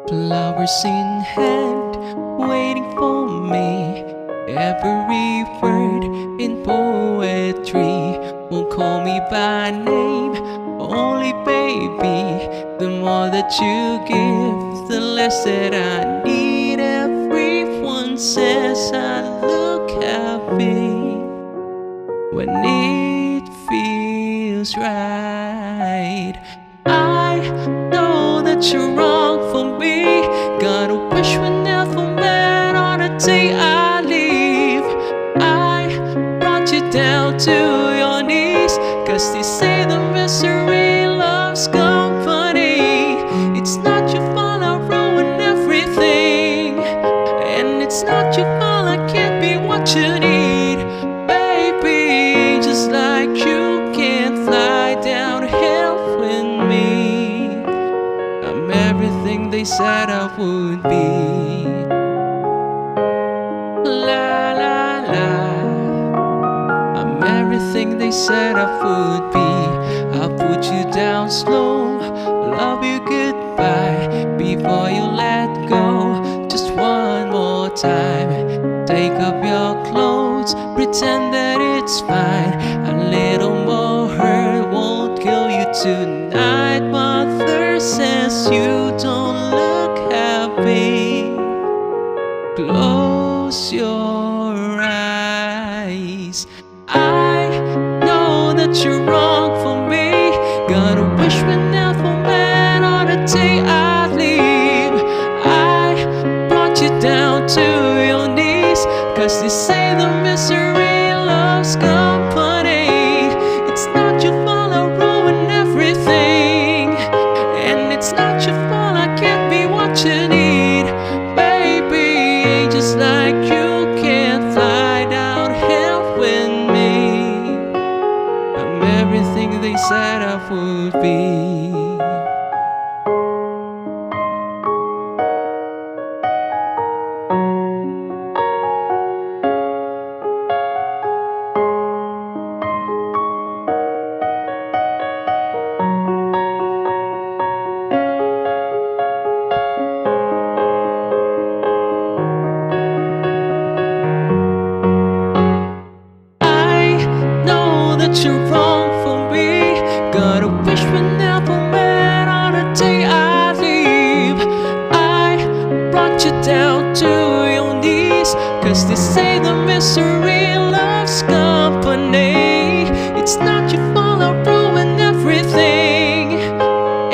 Flowers in hand, waiting for me. Every word in poetry won't call me by name, only baby. The more that you give, the less that I need. Everyone says I look happy when it feels right. I know that you're wrong for me. Gotta wish we never met on the day I leave. I brought you down to your knees, 'cause they say the misery loves company. It's not your fault I ruined everything, and it's not your fault I can't be what you need. Baby, just like you can't fly down hill with me, I'm everything they said I would be. La la la, I'm everything they said I would be. I'll put you down slow, love you goodbye before you let go. Just one more time, take up your clothes, pretend that it's fine. A little more hurt won't kill you tonight. Mother says you don't look happy. Close your eyes. I know that you're wrong for me. Gotta wish we never met on the day I leave. I brought you down to your knees, 'cause they say the misery loves company. It's not your fault I ruined everything, and it's not your fault I can't be what you need. Baby, just like you can't fly downhill with me, I'm everything they said I would be. You're wrong for me. Gotta wish we never met on the day I leave. I brought you down to your knees, 'cause they say the misery loves company. It's not your fault I ruined everything,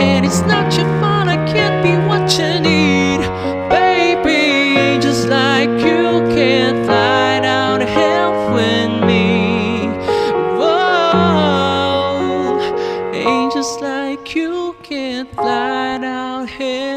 and it's not your fault I can't be what you need. Baby, just like you can't fly down a hill with me, just like you can't fly down here.